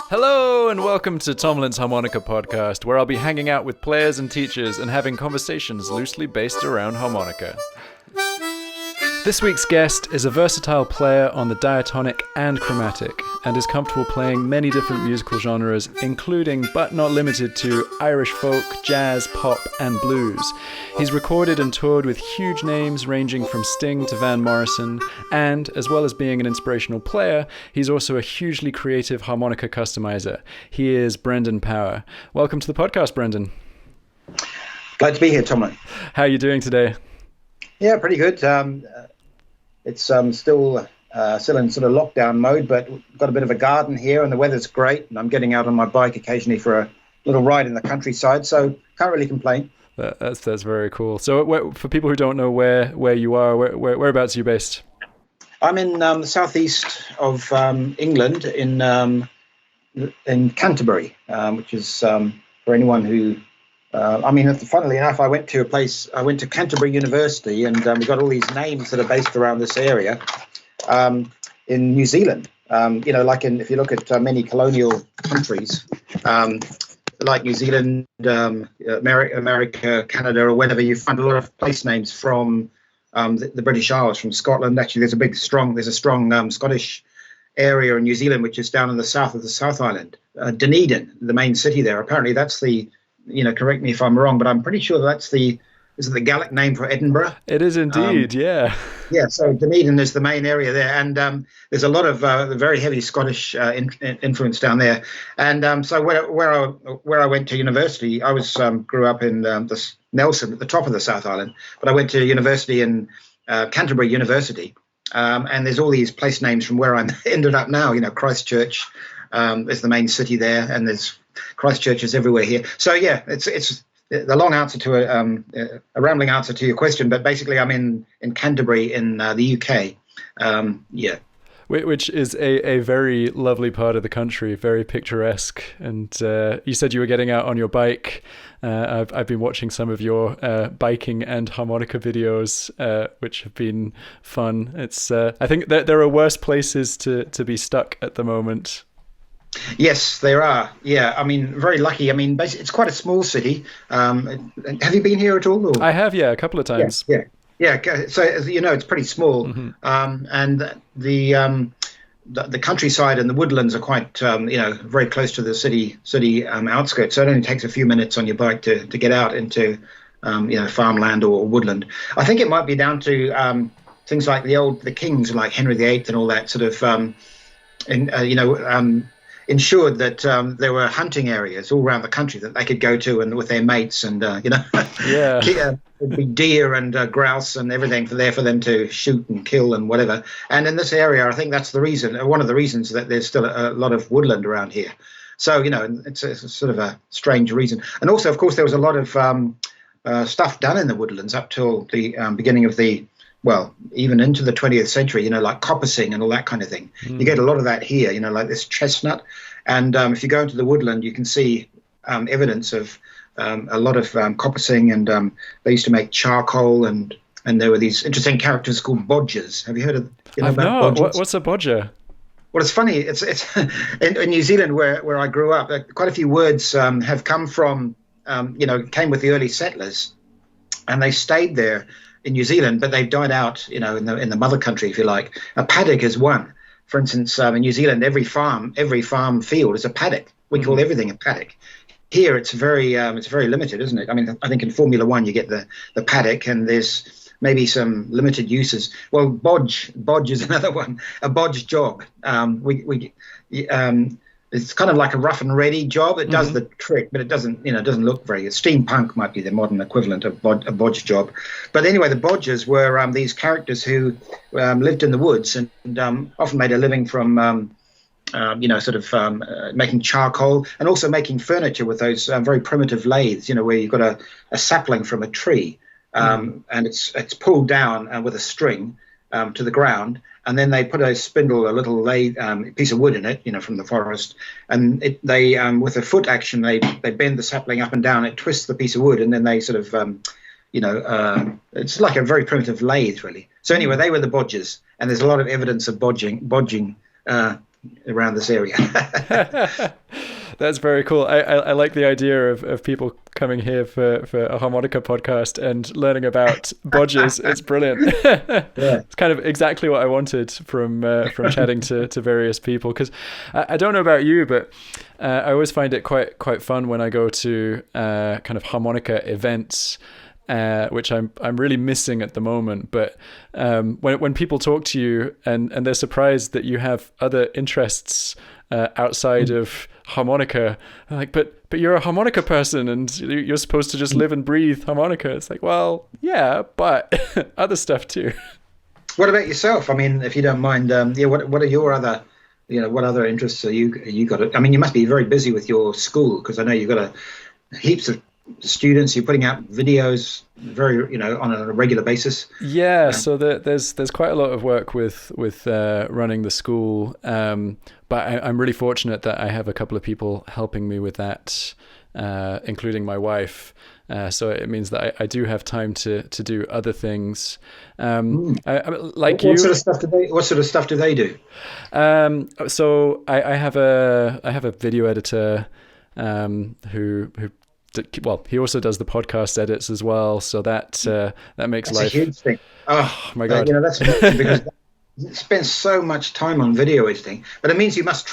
Hello and welcome to Tomlin's Harmonica podcast, where I'll be hanging out with players and teachers and having conversations loosely based around harmonica. This week's guest is a versatile player on the diatonic and chromatic, and is comfortable playing many different musical genres, including, but not limited to, Irish folk, jazz, pop, and blues. He's recorded and toured with huge names ranging from Sting to Van Morrison, and, as well as being an inspirational player, he's also a hugely creative harmonica customiser. He is Brendan Power. Welcome to the podcast, Brendan. Glad to be here, Tomlin. How are you doing today? Yeah, pretty good. It's still in sort of lockdown mode, but got a bit of a garden here and the weather's great, and I'm getting out on my bike occasionally for a little ride in the countryside, so can't really complain. That's very cool. So for people who don't know where you are, whereabouts are you based? I'm in the southeast of England, in Canterbury, which is for anyone who funnily enough, I went to Canterbury University, and we got all these names that are based around this area in New Zealand. If you look at many colonial countries, like New Zealand, America, Canada, or whatever, you find a lot of place names from the British Isles, from Scotland. Actually, there's a strong Scottish area in New Zealand, which is down in the south of the South Island. Dunedin, the main city there. Apparently, that's the correct me if I'm wrong, but I'm pretty sure that's is it the Gaelic name for Edinburgh? It is indeed, yeah. Yeah, so Dunedin is the main area there, and there's a lot of very heavy Scottish influence down there. And so where I went to university, I grew up in the Nelson, at the top of the South Island, but I went to university in Canterbury University, and there's all these place names from where I ended up now. Christchurch is the main city there, and there's Christchurches everywhere here. So yeah, it's the long answer to a rambling answer to your question, but basically I'm in Canterbury in the UK. Yeah. Which is a very lovely part of the country, very picturesque. And you said you were getting out on your bike. I've been watching some of your biking and harmonica videos, which have been fun. It's I think that there are worse places to be stuck at the moment. Yes, there are. Yeah, very lucky. Basically, it's quite a small city. Have you been here at all? Or? I have, yeah, a couple of times. Yeah. So as you know, it's pretty small, mm-hmm. And the countryside and the woodlands are quite, very close to the city outskirts. So it only takes a few minutes on your bike to get out into, farmland or woodland. I think it might be down to things like the kings, like Henry VIII and all that sort of, ensured that there were hunting areas all around the country that they could go to and with their mates, and there'd be deer and grouse and everything for them to shoot and kill and whatever. And in this area, I think that's one of the reasons that there's still a lot of woodland around here. So it's a sort of a strange reason. And also, of course, there was a lot of stuff done in the woodlands up till the beginning of even into the 20th century, like coppicing and all that kind of thing. You get a lot of that here, like this chestnut. And if you go into the woodland, you can see evidence of a lot of coppicing, and they used to make charcoal, and there were these interesting characters called bodgers. Have you heard of about bodgers? What's a bodger? Well, it's funny. It's in New Zealand where I grew up. Quite a few words have come from, came with the early settlers, and they stayed there in New Zealand, but they've died out, in the mother country, if you like. A paddock is one. For instance, in New Zealand, every farm field is a paddock. We call everything a paddock. Here, it's very limited, isn't it? I think in Formula One, you get the paddock, and there's maybe some limited uses. Well, bodge is another one. A bodge job. It's kind of like a rough and ready job. It does the trick, but it doesn't look very. Steampunk might be the modern equivalent of a bodge job. But anyway, the bodgers were these characters who lived in the woods and often made a living from, making charcoal and also making furniture with those very primitive lathes. Where you've got a sapling from a tree, and it's pulled down with a string to the ground. And then they put a little lathe piece of wood in it, from the forest. And they with a foot action, they bend the sapling up and down. It twists the piece of wood, and then they sort of, it's like a very primitive lathe, really. So anyway, they were the bodgers, and there's a lot of evidence of bodging around this area. That's very cool. I like the idea of people coming here for a harmonica podcast and learning about bodges. It's brilliant. Yeah. It's kind of exactly what I wanted from chatting to various people. Because I don't know about you, but I always find it quite fun when I go to kind of harmonica events. Which I'm really missing at the moment. But when people talk to you and they're surprised that you have other interests outside of harmonica, I'm like, but you're a harmonica person and you're supposed to just live and breathe harmonica. It's like, well, yeah, but other stuff too. What about yourself? I mean, if you don't mind, what are your other, what other interests are you got? I mean, you must be very busy with your school, because I know you've got heaps of students. You're putting out videos very on a regular basis. Yeah, so there's quite a lot of work with running the school, but I'm really fortunate that I have a couple of people helping me with that, including my wife. So it means that I do have time to do other things. What sort of stuff do they do? So I have a video editor who he also does the podcast edits as well. So that makes life a huge thing. Oh my God. That's amazing, because you spend so much time on video editing, but it means you must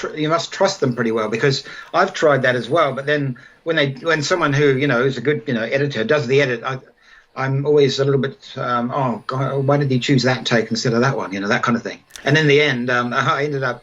trust them pretty well, because I've tried that as well. But then when someone who is a good editor does the edit, I'm always a little bit oh God, why did he choose that take instead of that one? That kind of thing. And in the end, I ended up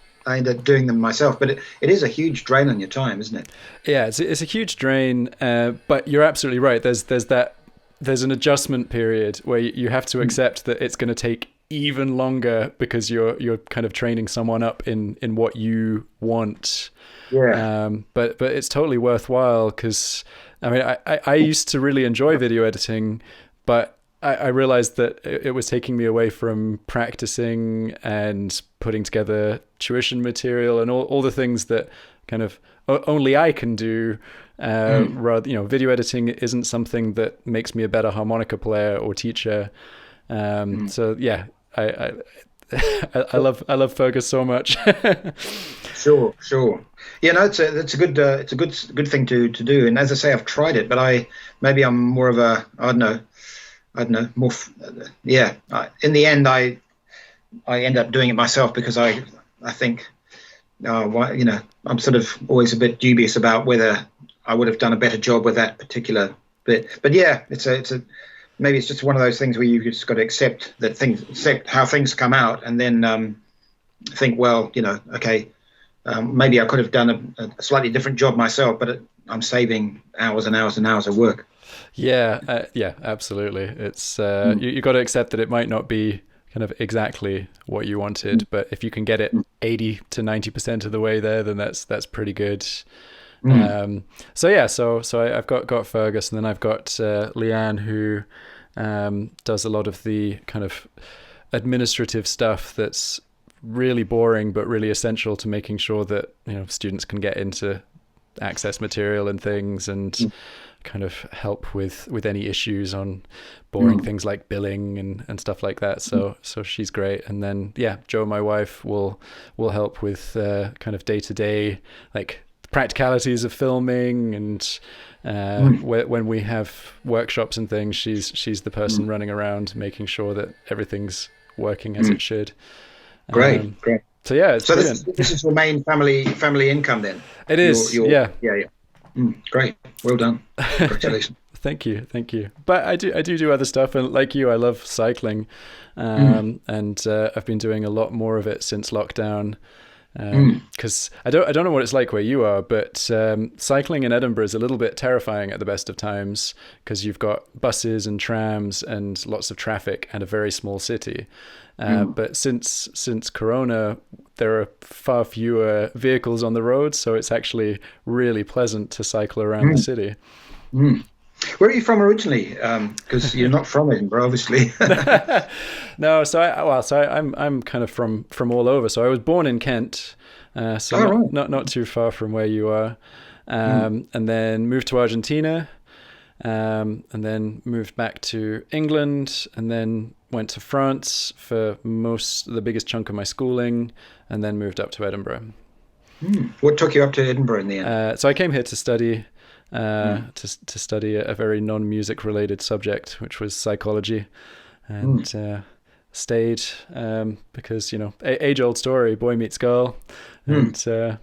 doing them myself, but it is a huge drain on your time, isn't it? Yeah, it's a huge drain, but you're absolutely right. There's an adjustment period where you have to accept that it's going to take even longer, because you're kind of training someone up in what you want. Yeah. But it's totally worthwhile, because I mean I used to really enjoy video editing, but I realized that it was taking me away from practicing and putting together tuition material and all the things that kind of only I can do. Rather, video editing isn't something that makes me a better harmonica player or teacher. So yeah, I love Fergus so much. Sure. It's a good thing to do. And as I say, I've tried it, but I'm more of a, I don't know, more. Yeah. In the end, I end up doing it myself, because I think, I'm sort of always a bit dubious about whether I would have done a better job with that particular bit. But yeah, maybe it's just one of those things where you just got to accept how things come out, and then think, well, okay, maybe I could have done a slightly different job myself, but I'm saving hours and hours and hours of work. Yeah, absolutely. It's you got to accept that it might not be kind of exactly what you wanted, but if you can get it 80 to 90% of the way there, then that's pretty good. So I've got Fergus, and then I've got Leanne, who does a lot of the kind of administrative stuff that's really boring but really essential to making sure that students can get into access material and things, and kind of help with any issues on boring things like billing and stuff like that. So she's great. And then Jo, my wife, will help with kind of day-to-day, like practicalities of filming, and when we have workshops and things, she's the person running around making sure that everything's working as it should. Great. So yeah, it's brilliant. This is your main family income then? It is. Yeah. Great. Well done. Congratulations. Thank you. But I do other stuff, and like you, I love cycling, and I've been doing a lot more of it since lockdown. Because I don't know what it's like where you are, but cycling in Edinburgh is a little bit terrifying at the best of times, because you've got buses and trams and lots of traffic and a very small city. But since Corona, there are far fewer vehicles on the road, so it's actually really pleasant to cycle around the city. Where are you from originally? Because you're not from Edinburgh, obviously. No, I'm kind of from all over. So I was born in Kent, not too far from where you are, and then moved to Argentina, and then moved back to England, and then went to France for the biggest chunk of my schooling, and then moved up to Edinburgh. What took you up to Edinburgh in the end? So I came here to study to study a very non-music related subject, which was psychology, and stayed because age-old story, boy meets girl, and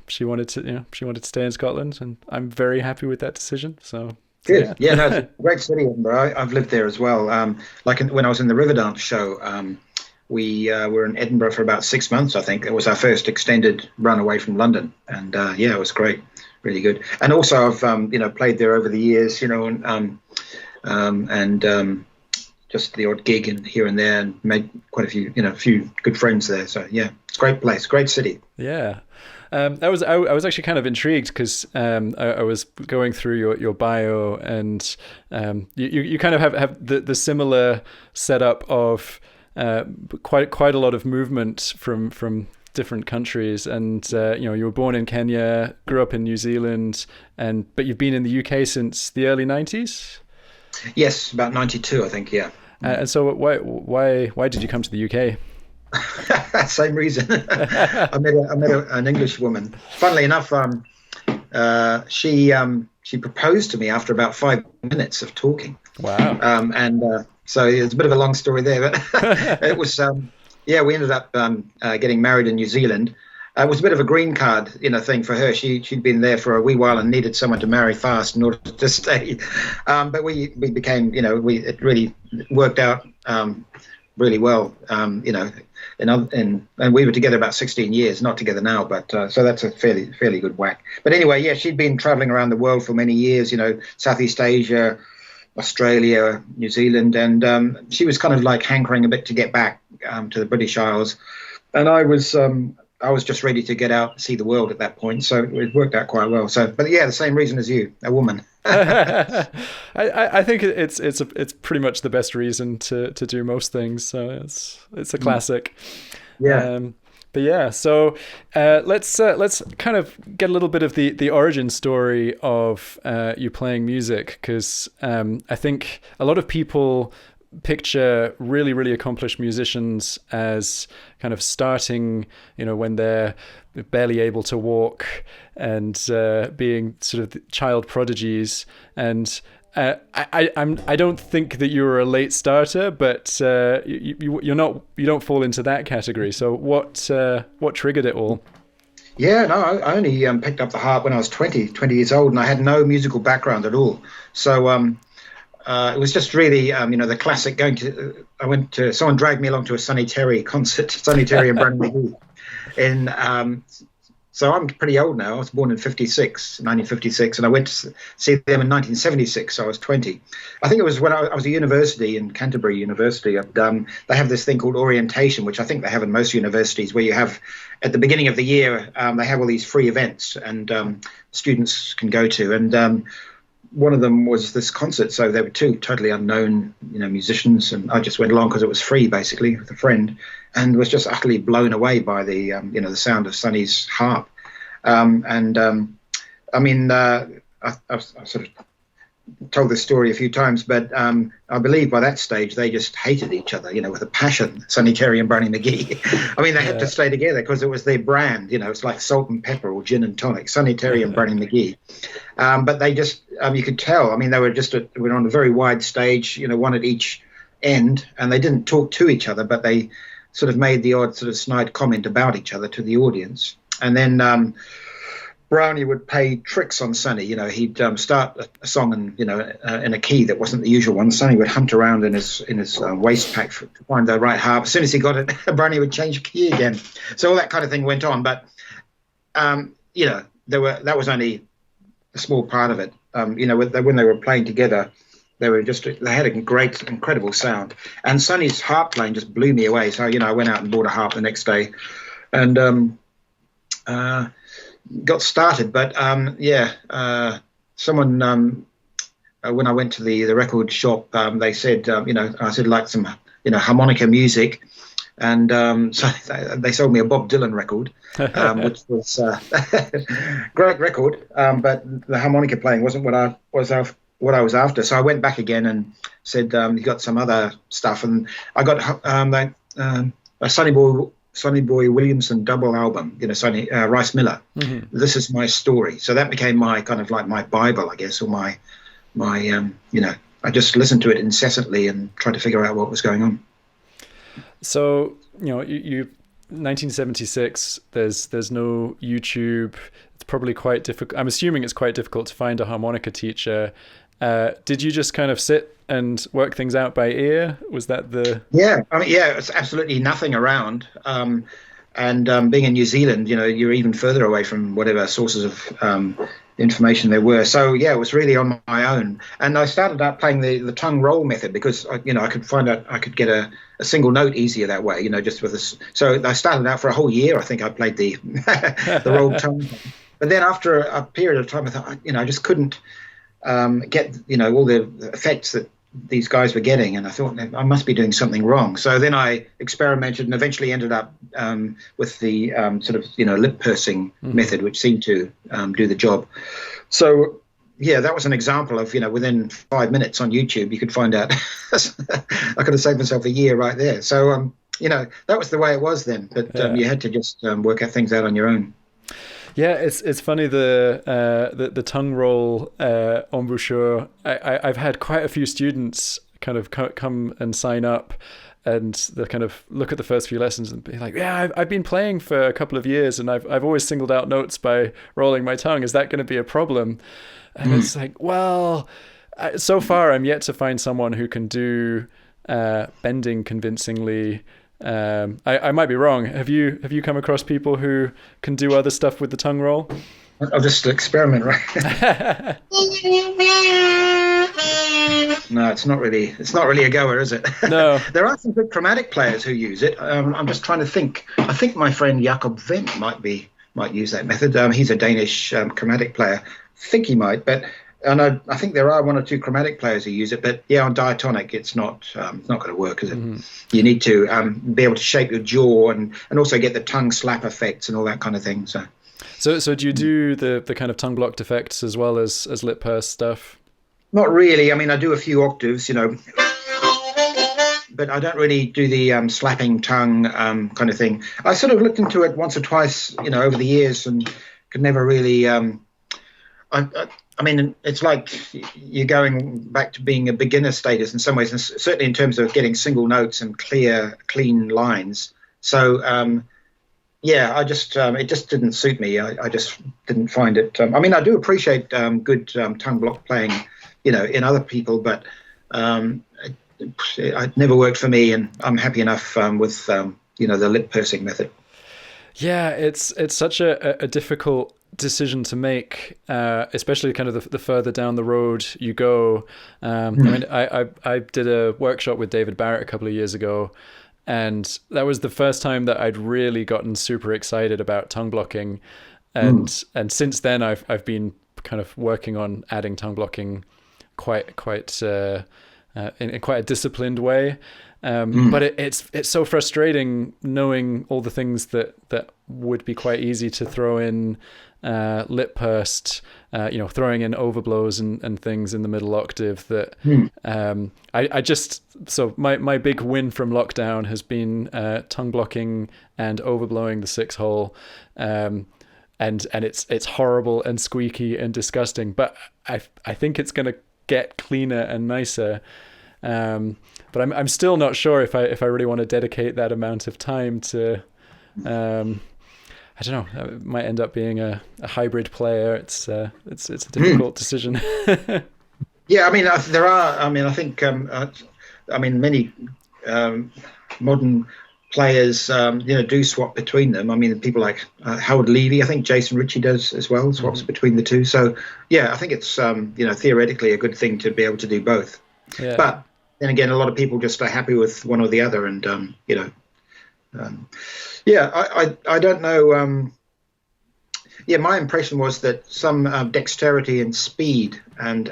she wanted to stay in Scotland, and I'm very happy with that decision. So good. Yeah, no, it's a great city, Edinburgh. I've lived there as well. When I was in the Riverdance show, we were in Edinburgh for about 6 months, I think. It was our first extended run away from London, and it was great, really good. And also, I've played there over the years, and just the odd gig and here and there, and made quite a few good friends there. So yeah, it's a great place, great city. Yeah. I was actually kind of intrigued because I was going through your bio, and you kind of have the similar setup of quite a lot of movement from different countries, and you were born in Kenya, grew up in New Zealand, but you've been in the UK since the early 90s. Yes, about 92, I think. Yeah. And so why did you come to the UK? Same reason. I met an English woman. Funnily enough, she proposed to me after about 5 minutes of talking. Wow. So it's a bit of a long story there, but it was we ended up getting married in New Zealand. It was a bit of a green card, thing for her. She'd been there for a wee while and needed someone to marry fast in order to stay. But we became, it really worked out really well, and we were together about 16 years, not together now, but so that's a fairly good whack. But anyway, yeah, she'd been traveling around the world for many years, Southeast Asia, Australia, New Zealand, and she was kind of like hankering a bit to get back to the British Isles, and I was just ready to get out and see the world at that point, so it worked out quite well. So, but yeah, the same reason as you, a woman. I think it's pretty much the best reason to do most things. So it's a classic. Yeah. But yeah, so let's kind of get a little bit of the origin story of you playing music, because I think a lot of people picture really, really accomplished musicians as kind of starting, when they're barely able to walk, and being sort of child prodigies. And I don't think that you were a late starter, but you don't fall into that category. So what triggered it all? Yeah, no, I only picked up the harp when I was 20 years old, and I had no musical background at all. So it was just really, the classic someone dragged me along to a Sonny Terry concert, Sonny Terry and Brownie McCoy. So I'm pretty old now. I was born in 1956, and I went to see them in 1976, so I was 20. I think it was when I was at university in Canterbury University. They have this thing called orientation, which I think they have in most universities, where you have, at the beginning of the year, they have all these free events, and students can go to. And one of them was this concert, so there were two totally unknown, musicians, and I just went along because it was free, basically, with a friend, and was just utterly blown away by the, the sound of Sonny's harp. I've sort of told this story a few times, but I believe by that stage they just hated each other, with a passion, Sonny Terry and Brownie McGee. They had to stay together because it was their brand, it's like salt and pepper or gin and tonic, Sonny Terry and Brownie McGee. But they just, you could tell, they were on a very wide stage, one at each end, and they didn't talk to each other, but they sort of made the odd sort of snide comment about each other to the audience. And then Brownie would play tricks on Sonny. He'd start a song in a key that wasn't the usual one. Sonny would hunt around in his waist pack to find the right harp. As soon as he got it, Brownie would change key again. So all that kind of thing went on. But that was only a small part of it. When they were playing together, they had a great, incredible sound. And Sonny's harp playing just blew me away. So I went out and bought a harp the next day, and got started. But someone when I went to the record shop, they said I said like some harmonica music, and so they sold me a Bob Dylan record, which was great record, but the harmonica playing wasn't what I was what I was after. So I went back again and said, "You got some other stuff?" And I got a Sonny Boy Williamson double album, Sonny Rice Miller. Mm-hmm. This is my story. So that became my kind of like my Bible, I guess, or my I just listened to it incessantly and tried to figure out what was going on. So you 1976. There's no YouTube. It's probably quite difficult. I'm assuming it's quite difficult to find a harmonica teacher. Did you just kind of sit and work things out by ear? Was that the... Yeah, it's absolutely nothing around. And being in New Zealand, you're even further away from whatever sources of information there were. So, yeah, it was really on my own. And I started out playing the tongue roll method because, I could find out I could get a single note easier that way, just with this. So I started out for a whole year. I think I played the the roll tongue. But then after a period of time, I thought, I just couldn't get, all the effects that these guys were getting, and I thought I must be doing something wrong. So then I experimented and eventually ended up with the sort of lip pursing method, which seemed to do the job. So yeah, that was an example of within 5 minutes on YouTube you could find out. I could have saved myself a year right there. So that was the way it was then. But you had to just work out things out on your own. Yeah, it's funny the tongue roll embouchure. I've had quite a few students kind of come and sign up, and they kind of look at the first few lessons and be like, "Yeah, I've been playing for a couple of years, and I've always singled out notes by rolling my tongue. Is that going to be a problem?" And it's like, well, so far I'm yet to find someone who can do bending convincingly. I might be wrong. Have you come across people who can do other stuff with the tongue roll? I'll just experiment, right? No, it's not really a goer, is it? No. There are some good chromatic players who use it. I'm just trying to think. I think my friend Jakob Wendt might use that method. He's a Danish chromatic player. I think he might, but. And I think there are one or two chromatic players who use it, but yeah, on diatonic, it's not going to work, is it? Mm-hmm. You need to be able to shape your jaw and also get the tongue slap effects and all that kind of thing. So do you do the kind of tongue blocked effects as well as lip purse stuff? Not really. I mean, I do a few octaves, but I don't really do the slapping tongue kind of thing. I sort of looked into it once or twice, over the years, and could never really. I mean, it's like you're going back to being a beginner status in some ways, and certainly in terms of getting single notes and clean lines. So, I just it just didn't suit me. I just didn't find it. I mean, I do appreciate good tongue block playing, in other people, but it never worked for me, and I'm happy enough with the lip pursing method. Yeah, it's such a difficult decision to make, especially kind of the further down the road you go. I mean, I did a workshop with David Barrett a couple of years ago, and that was the first time that I'd really gotten super excited about tongue blocking, and since then I've been kind of working on adding tongue blocking quite in quite a disciplined way. But it's so frustrating knowing all the things that would be quite easy to throw in, lip pursed, throwing in overblows and things in the middle octave that I just, so my big win from lockdown has been tongue blocking and overblowing the 6-hole, and it's horrible and squeaky and disgusting, but I think it's going to get cleaner and nicer. But I'm still not sure if I really want to dedicate that amount of time to, I don't know, it might end up being a hybrid player. It's a difficult decision. Yeah, I mean, there are, I mean, I think, many modern players, do swap between them. I mean, people like Howard Levy, I think Jason Ritchie does as well, swaps between the two. So, yeah, I think it's, theoretically a good thing to be able to do both. Yeah. But then again, a lot of people just are happy with one or the other. And, I don't know. My impression was that some dexterity and speed and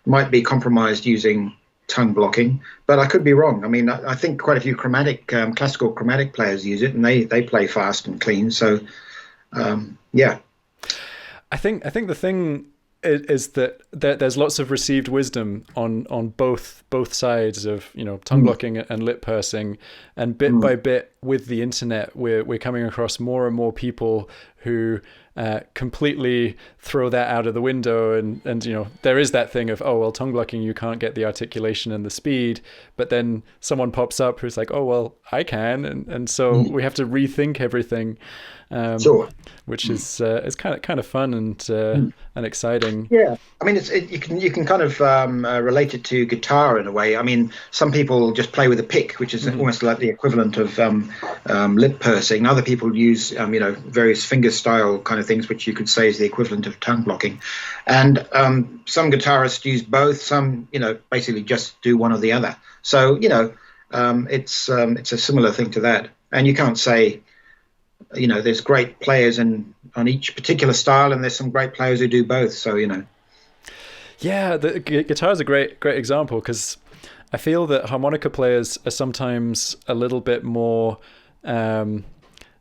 might be compromised using tongue blocking, but I could be wrong. I mean, I think quite a few classical chromatic players use it, and they play fast and clean. So, yeah. I think the thing is that there's lots of received wisdom on both sides of, tongue blocking and lip pursing, and bit by bit with the internet we're coming across more and more people who completely throw that out of the window, and there is that thing of, oh well, tongue blocking, you can't get the articulation and the speed, but then someone pops up who's like, oh well, I can, and so we have to rethink everything. Sure. Which is kind of fun and exciting. Yeah, I mean, you can kind of relate it to guitar in a way. I mean, some people just play with a pick, which is almost like the equivalent of lip pursing. Other people use various finger style kind of things, which you could say is the equivalent of tongue blocking. And some guitarists use both. Some basically just do one or the other. So it's a similar thing to that. And you can't say, there's great players on each particular style, and there's some great players who do both. So, Yeah, the guitar is a great example, because I feel that harmonica players are sometimes a little bit more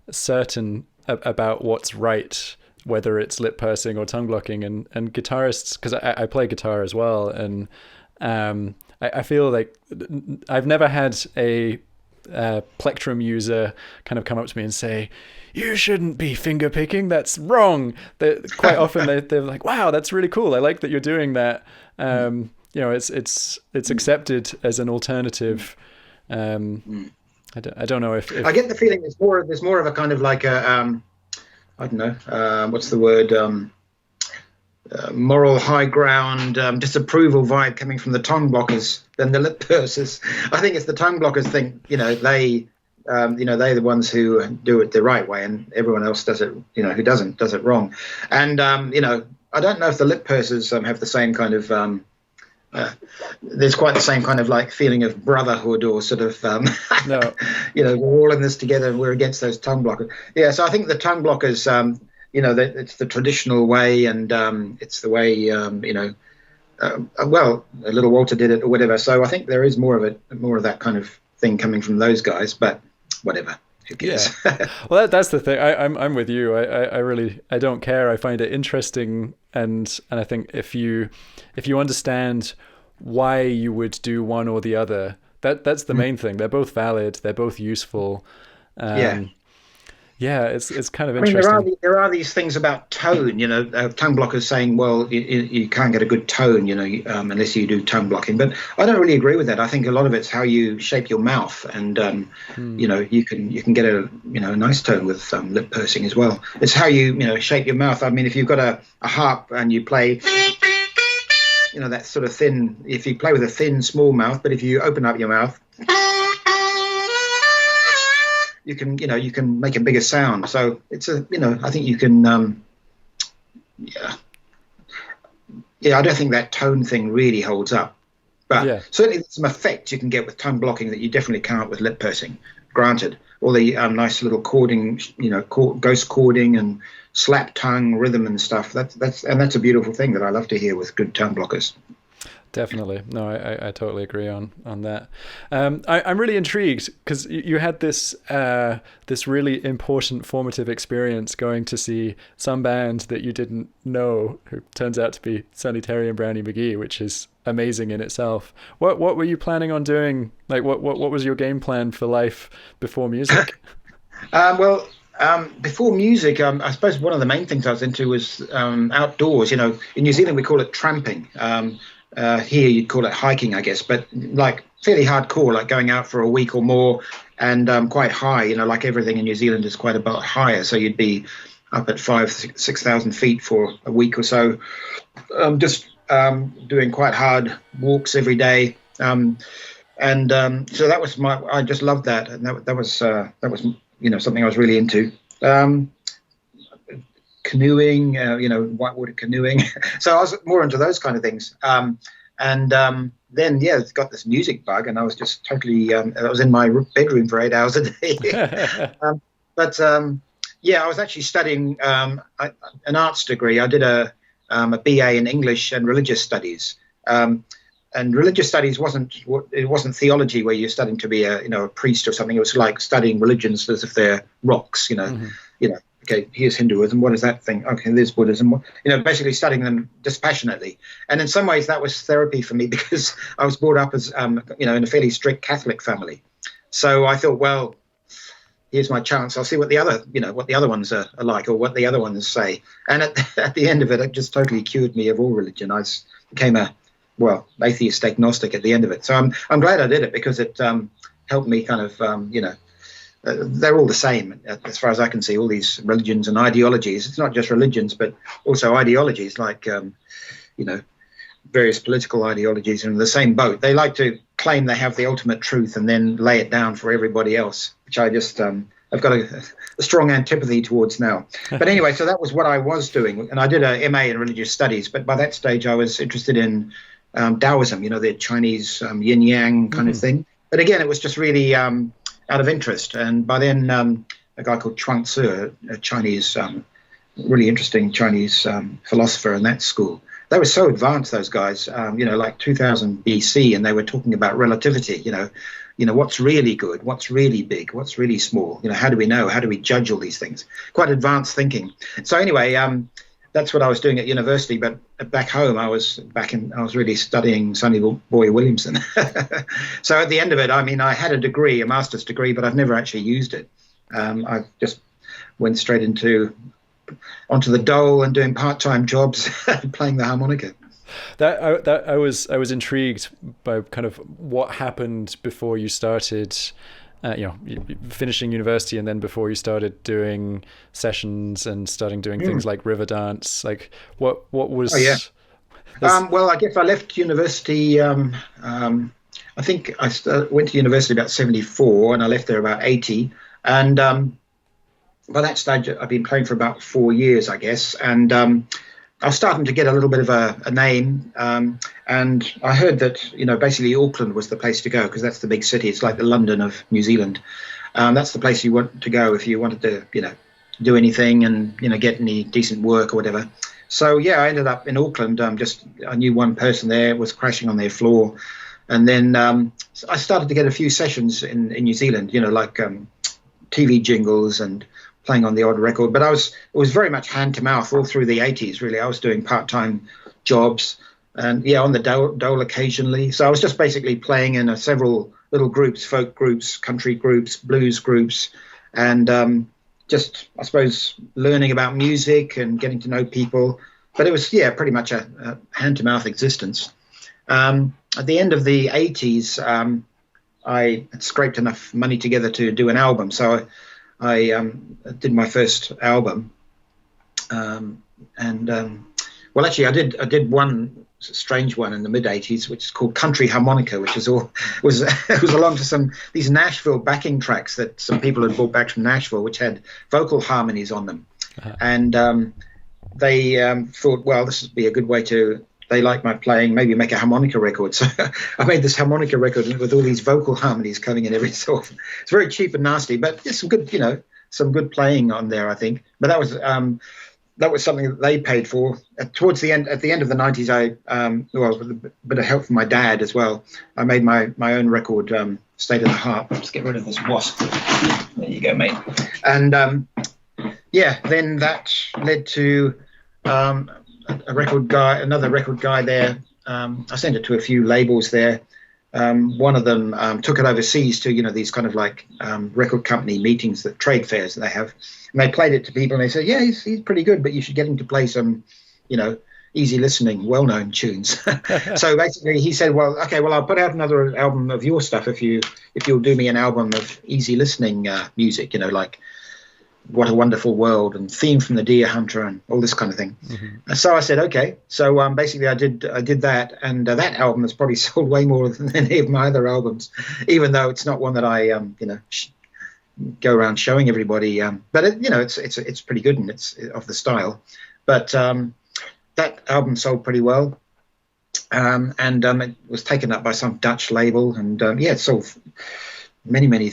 certain about what's right, whether it's lip pursing or tongue blocking, and guitarists, because I play guitar as well, and I feel like I've never had a plectrum user kind of come up to me and say, you shouldn't be finger picking, that's wrong. Quite often they're like, wow, that's really cool, I like that you're doing that. It's accepted as an alternative. I don't know if I get the feeling there's more of a kind of like a I don't know, what's the word, moral high ground, disapproval vibe coming from the tongue blockers than the lip pursers. I think it's the tongue blockers think, they're the ones who do it the right way, and everyone else does it, who does it wrong. And, I don't know if the lip pursers have the same kind of, there's quite the same kind of like feeling of brotherhood, or sort of, no. We're all in this together and we're against those tongue blockers. Yeah, so I think the tongue blockers, it's the traditional way, and it's the way, well, Little Walter did it or whatever. So I think there is more of that kind of thing coming from those guys, but whatever. Who cares? Yeah. Well, that's the thing. I'm with you. I really don't care. I find it interesting, and I think if you understand why you would do one or the other, that's the main thing. They're both valid. They're both useful. Yeah, it's kind of interesting. I mean, there are these things about tone, tongue blockers saying, well, you can't get a good tone, unless you do tongue blocking. But I don't really agree with that. I think a lot of it's how you shape your mouth, and you can get a nice tone with lip pursing as well. It's how you shape your mouth. I mean, if you've got a harp and you play, that sort of thin. If you play with a thin, small mouth, but if you open up your mouth, you can make a bigger sound. So it's I think you can, I don't think that tone thing really holds up. But certainly there's some effects you can get with tongue blocking that you definitely can't with lip pursing. Granted, all the nice little chording, ghost chording and slap tongue rhythm and stuff. That's a beautiful thing that I love to hear with good tongue blockers. Definitely. No, I totally agree on that. I'm really intrigued, because you had this really important formative experience going to see some band that you didn't know, who turns out to be Sonny, Terry and Brownie McGee, which is amazing in itself. What were you planning on doing? Like, what was your game plan for life before music? Before music, I suppose one of the main things I was into was outdoors. In New Zealand we call it tramping. Here you'd call it hiking, I guess, but like fairly hardcore, like going out for a week or more, and quite high. Like everything in New Zealand is quite a bit higher, so you'd be up at 5,000-6,000 feet for a week or so, just doing quite hard walks every day. So that was I just loved that, and that was something I was really into. Canoeing, whitewater canoeing. So I was more into those kind of things. Then it's got this music bug, and I was just totally, I was in my bedroom for 8 hours a day. I was actually studying an arts degree. I did a BA in English and religious studies. And religious studies wasn't theology, where you're studying to be a priest or something. It was like studying religions as if they're rocks, okay, here's Hinduism. What is that thing? Okay, there's Buddhism. Basically studying them dispassionately. And in some ways, that was therapy for me because I was brought up as, in a fairly strict Catholic family. So I thought, well, here's my chance. I'll see what the other ones are like, or what the other ones say. And at the end of it, it just totally cured me of all religion. I became atheist agnostic at the end of it. So I'm glad I did it, because it helped me kind of, they're all the same as far as I can see, all these religions and ideologies. It's not just religions, but also ideologies like, various political ideologies are in the same boat. They like to claim they have the ultimate truth and then lay it down for everybody else, which I just, I've got a strong antipathy towards now. But anyway, so that was what I was doing. And I did a MA in religious studies, but by that stage I was interested in Taoism, the Chinese yin yang kind of thing. But again, it was just really out of interest. And by then, a guy called Chuang Tzu, a Chinese, really interesting Chinese philosopher in that school, they were so advanced, those guys, like 2000 BC, and they were talking about relativity, what's really good, what's really big, what's really small, how do we know, how do we judge all these things? Quite advanced thinking. So anyway, that's what I was doing at university, but back home I was really studying Sonny Boy Williamson. So at the end of it, I had a master's degree, but I've never actually used it. I just went straight onto the dole and doing part-time jobs playing the harmonica. I was intrigued by kind of what happened before you started finishing university, and then before you started doing sessions and starting doing things like river dance. Like what was well, I guess I left university, I think I went to university about 74 and I left there about 80, and by that stage, I've been playing for about 4 years, I guess, and I was starting to get a little bit of a name, and I heard that, basically Auckland was the place to go, because that's the big city. It's like the London of New Zealand. That's the place you want to go if you wanted to, do anything and, get any decent work or whatever. So, yeah, I ended up in Auckland. I knew one person there, was crashing on their floor. And then I started to get a few sessions in New Zealand, like TV jingles and playing on the odd record, but it was very much hand to mouth all through the 80s, really. I was doing part-time jobs and, on the dole occasionally. So I was just basically playing in several little groups, folk groups, country groups, blues groups, and just, I suppose, learning about music and getting to know people. But it was, pretty much a hand-to-mouth existence. At the end of the 80s, I had scraped enough money together to do an album, so I did my first album, actually I did one strange one in the mid 80s, which is called Country Harmonica, which was along to these Nashville backing tracks that some people had brought back from Nashville, which had vocal harmonies on them, and they thought, well, this would be a good way to. They like my playing, maybe make a harmonica record. So I made this harmonica record with all these vocal harmonies coming in every so often. It's very cheap and nasty, but there's some good, some good playing on there, I think. But that was something that they paid for. At the end of the 90s, with a bit of help from my dad as well, I made my own record, State of the Harp. Let's get rid of this wasp. There you go, mate. And then that led to another record guy there. I sent it to a few labels there. One of them took it overseas to, these kind of like record company meetings, trade fairs that they have. And they played it to people and they said, yeah, he's pretty good, but you should get him to play some, easy listening, well-known tunes. So basically he said, well, okay, well, I'll put out another album of your stuff if you'll do me an album of easy listening music, like What a Wonderful World and Theme from the Deer Hunter and all this kind of thing. Mm-hmm. So I said, okay. So basically I did that, and that album has probably sold way more than any of my other albums, even though it's not one that I go around showing everybody. But it's pretty good, and it's of the style. But that album sold pretty well, and it was taken up by some Dutch label, and it sold many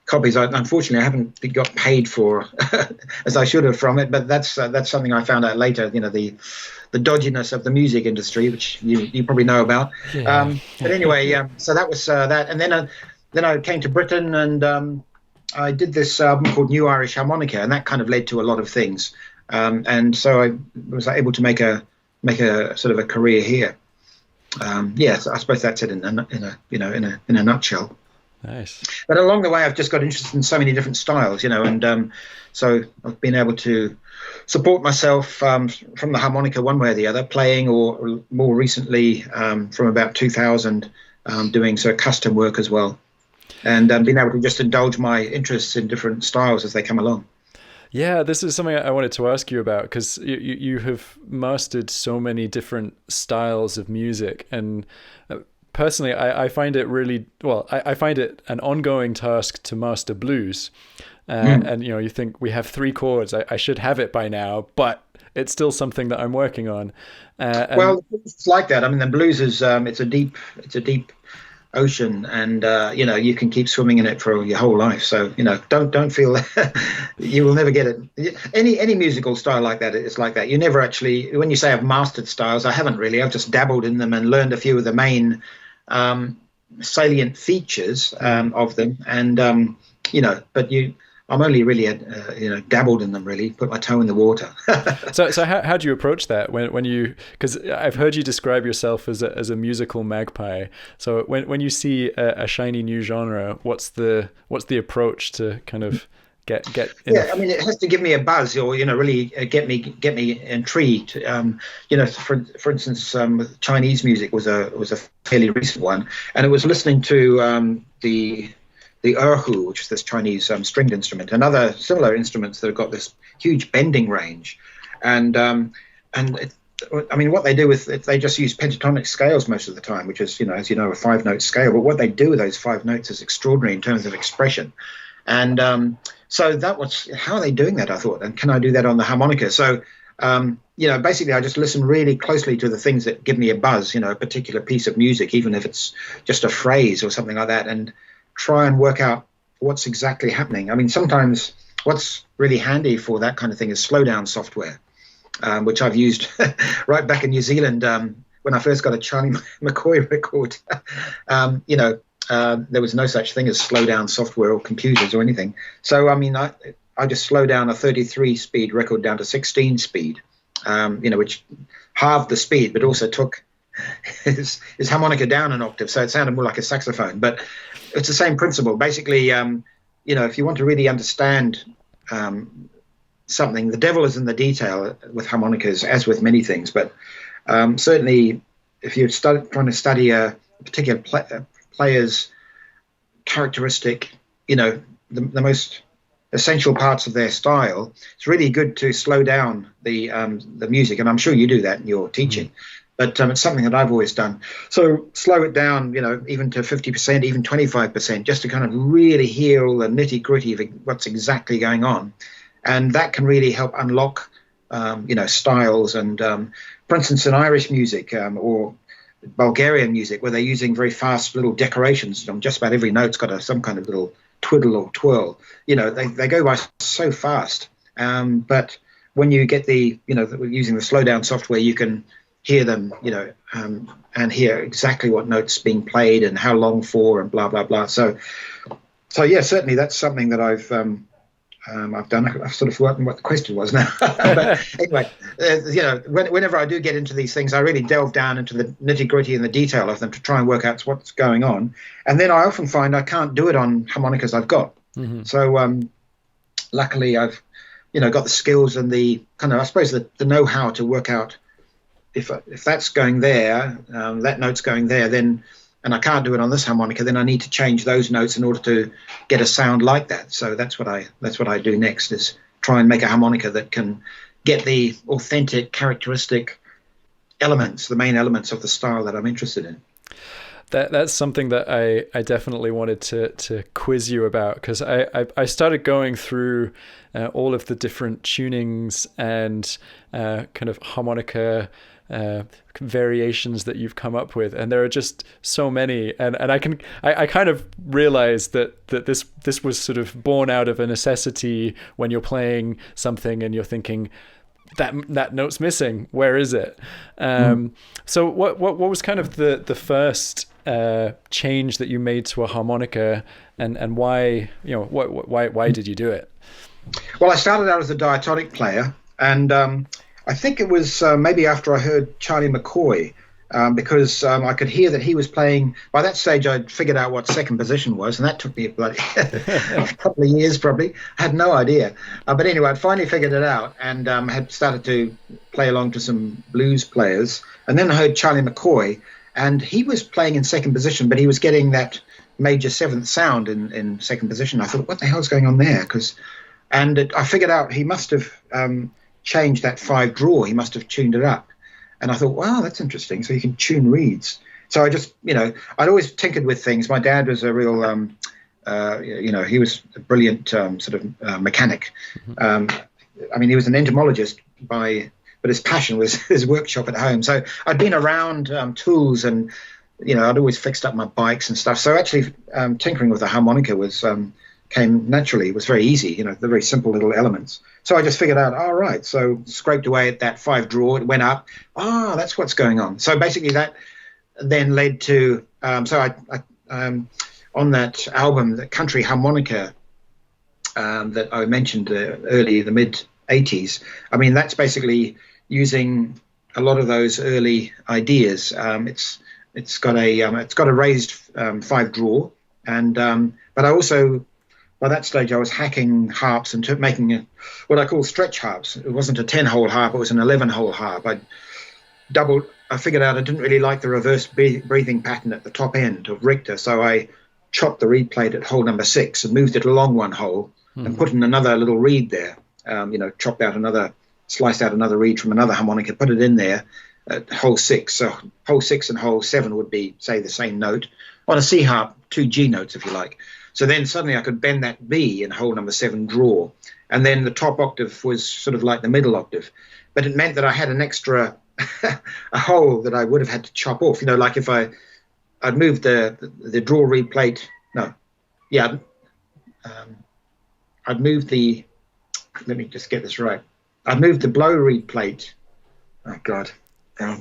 copies. Unfortunately, I haven't got paid for as I should have from it, but that's something I found out later. The dodginess of the music industry, which you probably know about. Yeah. But anyway, so that was that, and then I came to Britain, and I did this album called New Irish Harmonica, and that kind of led to a lot of things. And so I was able to make a sort of a career here. Yes, I suppose that's it in a nutshell. Nice. But along the way, I've just got interested in so many different styles, and so I've been able to support myself from the harmonica one way or the other, playing, or more recently from about 2000, doing sort of custom work as well, and being able to just indulge my interests in different styles as they come along. Yeah, this is something I wanted to ask you about, because you have mastered so many different styles of music, and personally, I find it really, well, I find it an ongoing task to master blues. And, you think we have 3 chords, I should have it by now, but it's still something that I'm working on. Well, it's like that. I mean, the blues is, it's a deep ocean, and you can keep swimming in it for your whole life. So don't feel you will never get it. Any musical style like that, it's like that. You never actually, when you say I've mastered styles, I haven't really. I've just dabbled in them and learned a few of the main salient features of them, and but I'm only really dabbled in them, really put my toe in the water. So how do you approach that when you, because I've heard you describe yourself as a musical magpie. So when you see a shiny new genre, what's the approach to kind of get I mean, it has to give me a buzz, or really get me intrigued. For instance, Chinese music was a fairly recent one, and it was listening to the erhu, which is this Chinese stringed instrument, and other similar instruments that have got this huge bending range. And what they do with it, they just use pentatonic scales most of the time, which is, as you know, a 5-note scale. But what they do with those 5 notes is extraordinary in terms of expression. And so that was, how are they doing that, I thought, and can I do that on the harmonica? So, basically I just listen really closely to the things that give me a buzz, a particular piece of music, even if it's just a phrase or something like that, and try and work out what's exactly happening. I mean, sometimes what's really handy for that kind of thing is slowdown software, which I've used right back in New Zealand when I first got a Charlie McCoy record. There was no such thing as slowdown software or computers or anything. So, I mean, I just slow down a 33-speed record down to 16 speed, which halved the speed, but also took his harmonica down an octave, so it sounded more like a saxophone. But it's the same principle. Basically, if you want to really understand something, the devil is in the detail with harmonicas, as with many things. But certainly, if you're trying to study a particular player's characteristic, the most essential parts of their style, it's really good to slow down the music, and I'm sure you do that in your teaching. But it's something that I've always done. So slow it down, even to 50%, even 25%, just to kind of really hear all the nitty-gritty of what's exactly going on. And that can really help unlock, styles. And, for instance, in Irish music or Bulgarian music, where they're using very fast little decorations, just about every note's got some kind of little twiddle or twirl. They go by so fast. But when you get using the slowdown software, you can hear them, and hear exactly what notes being played and how long for and blah, blah, blah. So yeah, certainly that's something that I've done. I've sort of forgotten what the question was now. But anyway, whenever I do get into these things, I really delve down into the nitty gritty and the detail of them to try and work out what's going on. And then I often find I can't do it on harmonicas I've got. Mm-hmm. So luckily I've, got the skills and the kind of, I suppose, the know-how to work out if that's going there, that note's going there, then, and I can't do it on this harmonica, then I need to change those notes in order to get a sound like that. So that's what I do next, is try and make a harmonica that can get the authentic, characteristic elements, the main elements of the style that I'm interested in. That's something that I definitely wanted to quiz you about, because I started going through all of the different tunings and kind of harmonica variations that you've come up with, and there are just so many, and I kind of realized that this was sort of born out of a necessity when you're playing something and you're thinking, that note's missing. Where is it? So what was kind of the first change that you made to a harmonica, and why, why did you do it? Well, I started out as a diatonic player, and I think it was maybe after I heard Charlie McCoy, because I could hear that he was playing. By that stage, I'd figured out what second position was, and that took me a couple of years probably. I had no idea. But anyway, I'd finally figured it out, and had started to play along to some blues players. And then I heard Charlie McCoy, and he was playing in second position, but he was getting that major seventh sound in second position. I thought, what the hell's going on there? I figured out he must have changed that 5 draw. He must have tuned it up. And I thought, wow, that's interesting. So you can tune reeds. So I just, I'd always tinkered with things. My dad was a real, he was a brilliant sort of mechanic. He was an entomologist but his passion was his workshop at home. So I'd been around tools, and, I'd always fixed up my bikes and stuff. So actually tinkering with the harmonica came naturally. It was very easy, the very simple little elements. So I just figured out, all right, so scraped away at that 5 draw, it went up. That's what's going on. So basically that then led to, on that album, the Country Harmonica that I mentioned early, the mid-'80s, that's basically using a lot of those early ideas. It's got a raised 5 draw, and but I also, by that stage, I was hacking harps and making what I call stretch harps. It wasn't a 10-hole harp; it was an 11-hole harp. I figured out I didn't really like the reverse breathing pattern at the top end of Richter, so I chopped the reed plate at hole number 6 and moved it along 1 hole and put in another little reed there. Sliced out another reed from another harmonica, put it in there at hole 6. So hole 6 and hole 7 would be, say, the same note. On a C harp, 2 G notes, if you like. So then suddenly I could bend that B in hole number 7 draw. And then the top octave was sort of like the middle octave. But it meant that I had an extra a hole that I would have had to chop off. Like if I'd moved the draw reed plate. I'd moved the, let me just get this right. I'd moved the blow reed plate. Oh, God. Let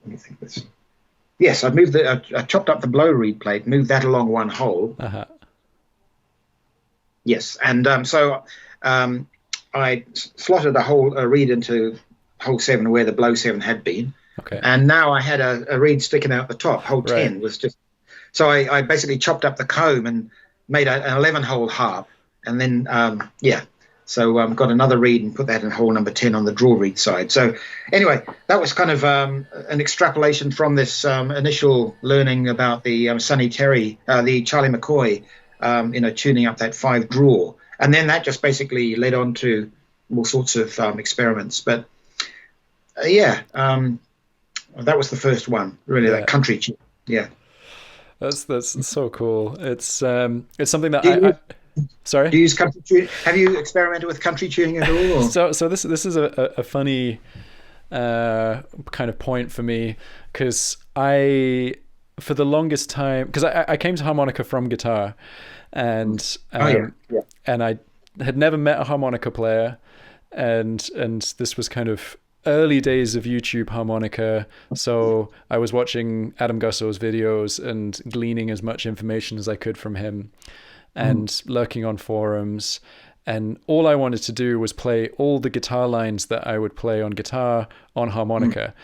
me think this. Yes, I chopped up the blow reed plate, moved that along 1 hole. Uh-huh. Yes, and so I slotted a reed into hole 7 where the blow 7 had been. Okay. And now I had a reed sticking out the top. Hole 10 was just... So I basically chopped up the comb and made an 11-hole harp. And then, so got another reed and put that in hole number 10 on the draw reed side. So anyway, that was kind of an extrapolation from this initial learning about the Sonny Terry, the Charlie McCoy, tuning up that 5 draw. And then that just basically led on to all sorts of experiments. But that was the first one, really, that country tune. Yeah. That's so cool. It's something that sorry? Do you use country tuning? Have you experimented with country tuning at all? Or? So this is a funny kind of point for me, because for the longest time, because I came to harmonica from guitar, and and I had never met a harmonica player, and this was kind of early days of YouTube harmonica, so I was watching Adam Gusso's videos and gleaning as much information as I could from him, and lurking on forums, and all I wanted to do was play all the guitar lines that I would play on guitar on harmonica.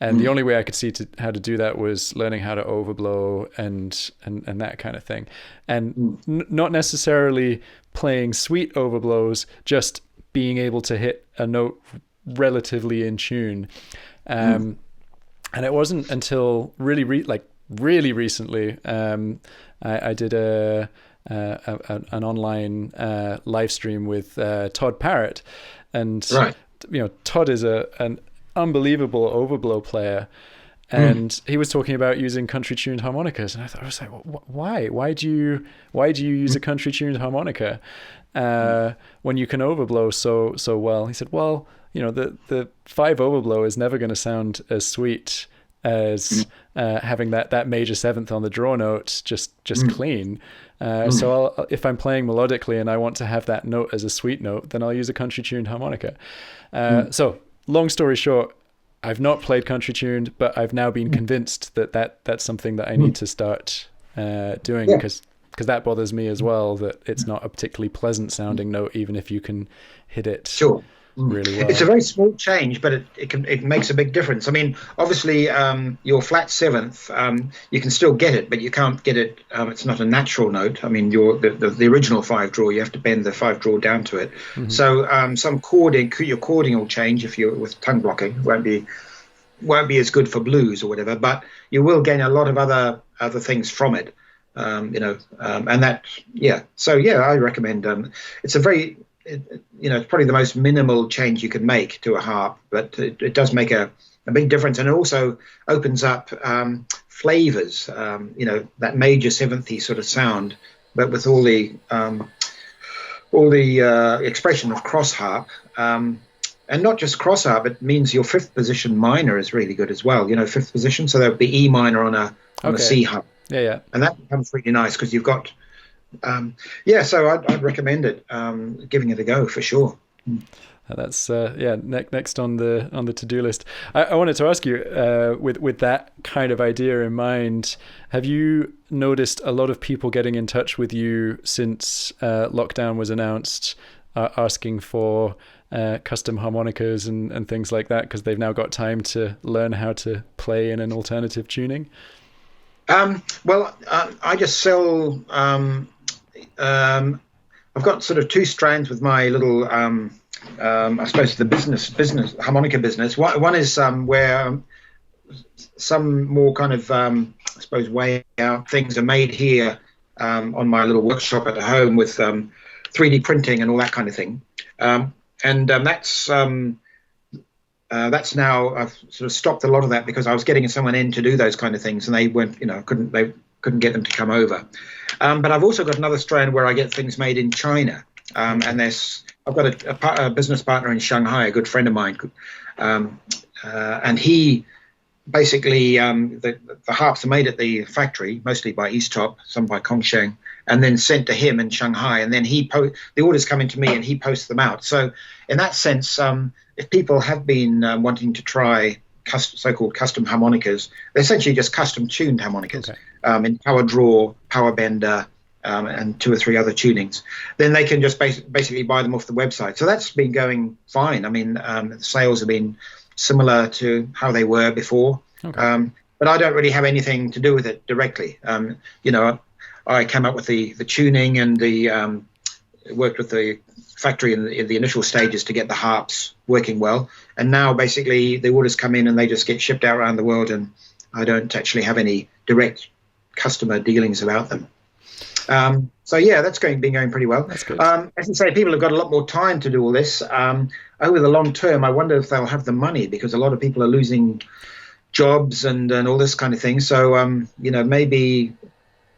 And the only way I could see how to do that was learning how to overblow and that kind of thing. And not necessarily playing sweet overblows, just being able to hit a note relatively in tune. And it wasn't until really recently I did an online live stream with Todd Parrott, and Todd is an unbelievable overblow player, and he was talking about using country tuned harmonicas, and I was like, why do you use a country tuned harmonica when you can overblow so well? He said, well, the 5 overblow is never going to sound as sweet as having that major 7th on the draw note just clean. So if I'm playing melodically and I want to have that note as a sweet note, then I'll use a country tuned harmonica. So long story short, I've not played country tuned, but I've now been convinced that's something that I need to start doing, because that bothers me as well, that it's not a particularly pleasant sounding note, even if you can hit it really well. It's a very small change, but it makes a big difference. I mean, obviously, your flat seventh, you can still get it, but you can't get it. It's not a natural note. I mean, the original 5-draw, you have to bend the 5-draw down to it. So some chording, your chording will change if you're with tongue blocking. It won't be as good for blues or whatever, but you will gain a lot of other things from it. And that, So I recommend. It's a very it's probably the most minimal change you can make to a harp, but it does make a big difference, and it also opens up flavors. That major seventh-y sort of sound, but with all the expression of cross harp, and not just cross harp. It means your fifth position minor is really good as well. Fifth position, so that would be E minor on a C harp. Yeah, and that becomes really nice because you've got. So I'd recommend it, giving it a go for sure. That's next on the to-do list. I wanted to ask you, with that kind of idea in mind, have you noticed a lot of people getting in touch with you since lockdown was announced, asking for custom harmonicas and things like that, because they've now got time to learn how to play in an alternative tuning? I just sell. I've got sort of two strands with my little, I suppose, the business harmonica business. One is where some more kind of, I suppose, way out things are made here on my little workshop at home with 3D printing and all that kind of thing. That's now, I've sort of stopped a lot of that because I was getting someone in to do those kind of things, and they weren't, couldn't get them to come over. But I've also got another strand where I get things made in China. And I've got a business partner in Shanghai, a good friend of mine. And he basically, the harps are made at the factory, mostly by East Top, some by Kongsheng, and then sent to him in Shanghai. And then the orders come into me and he posts them out. So in that sense, if people have been wanting to try so-called custom harmonicas, they're essentially just custom-tuned harmonicas in power draw, power bender, and 2 or 3 other tunings. Then they can just basically buy them off the website. So that's been going fine. I mean, the sales have been similar to how they were before. But I don't really have anything to do with it directly. I came up with the tuning and worked with the factory in the initial stages to get the harps working well. And now basically the orders come in and they just get shipped out around the world, and I don't actually have any direct customer dealings about them. That's been going pretty well. That's good. As you say, people have got a lot more time to do all this. Over the long term, I wonder if they'll have the money, because a lot of people are losing jobs and all this kind of thing. So, maybe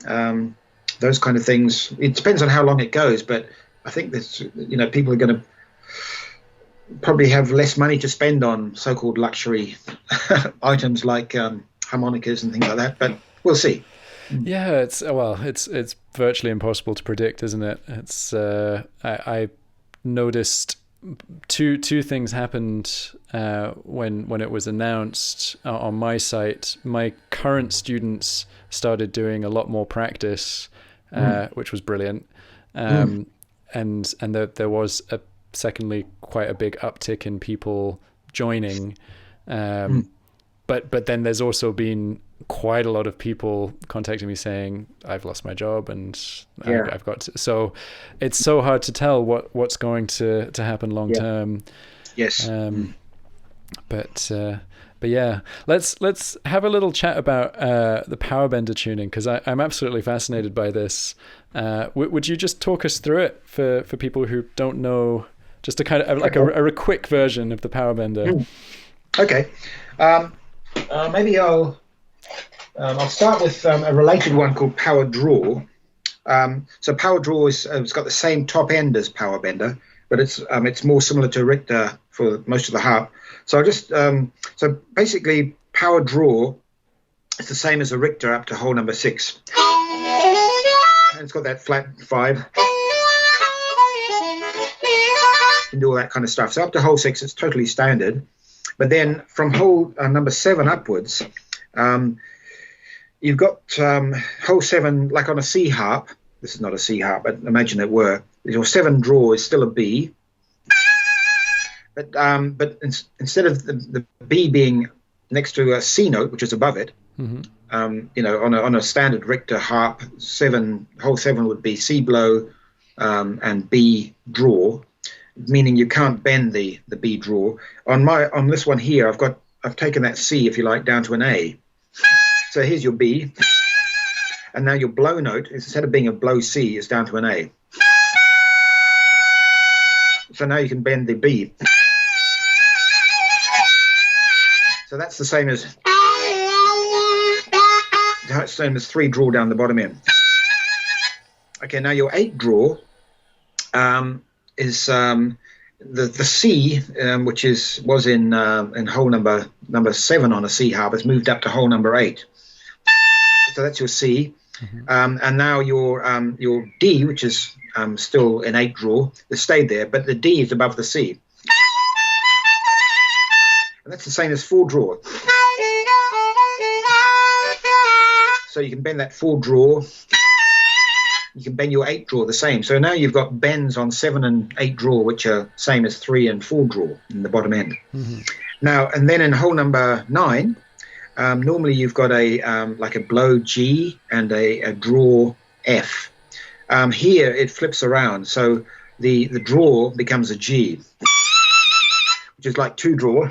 those kind of things, it depends on how long it goes, but I think that, people are going to probably have less money to spend on so-called luxury items like harmonicas and things like that, but we'll see. Yeah, it's virtually impossible to predict, isn't it? It's I noticed two things happened when it was announced on my site. My current students started doing a lot more practice, which was brilliant, and there was secondly quite a big uptick in people joining, but then there's also been quite a lot of people contacting me saying I've lost my job and I've got to, so it's so hard to tell what's going to happen long term. Yes. But yeah, let's have a little chat about the power bender tuning, because I'm absolutely fascinated by this. Would you just talk us through it for people who don't know, just a kind of like a quick version of the power bender? Okay. Maybe I'll start with a related one called power draw. So power draw it's got the same top end as power bender, but it's more similar to Richter for most of the harp. So I just so basically power draw is the same as a Richter up to hole number 6, and it's got that flat 5. You can do all that kind of stuff. So up to hole 6, it's totally standard. But then from hole number 7 upwards, you've got hole 7, like on a C harp. This is not a C harp, but imagine it were. Your 7 draw is still a B. But instead of the B being next to a C note, which is above it, on a standard Richter harp, hole 7 would be C blow and B draw, meaning you can't bend the B draw. On this one here, I've taken that C, if you like, down to an A. So here's your B, and now your blow note, instead of being a blow C, is down to an A. So now you can bend the B. So that's the same as 3 draw down the bottom end. Okay, now your 8 draw is the C, which was in hole number 7 on a C harp, has moved up to hole number 8. So that's your C, and now your D, which is still an 8 draw, has stayed there, but the D is above the C. And that's the same as 4 draw. So you can bend that 4 draw. You can bend your 8 draw the same. So now you've got bends on 7 and 8 draw, which are same as 3 and 4 draw in the bottom end. Now, and then in hole number 9, normally you've got like a blow G and a draw F. Here it flips around, so the draw becomes a G, which is like 2 draw,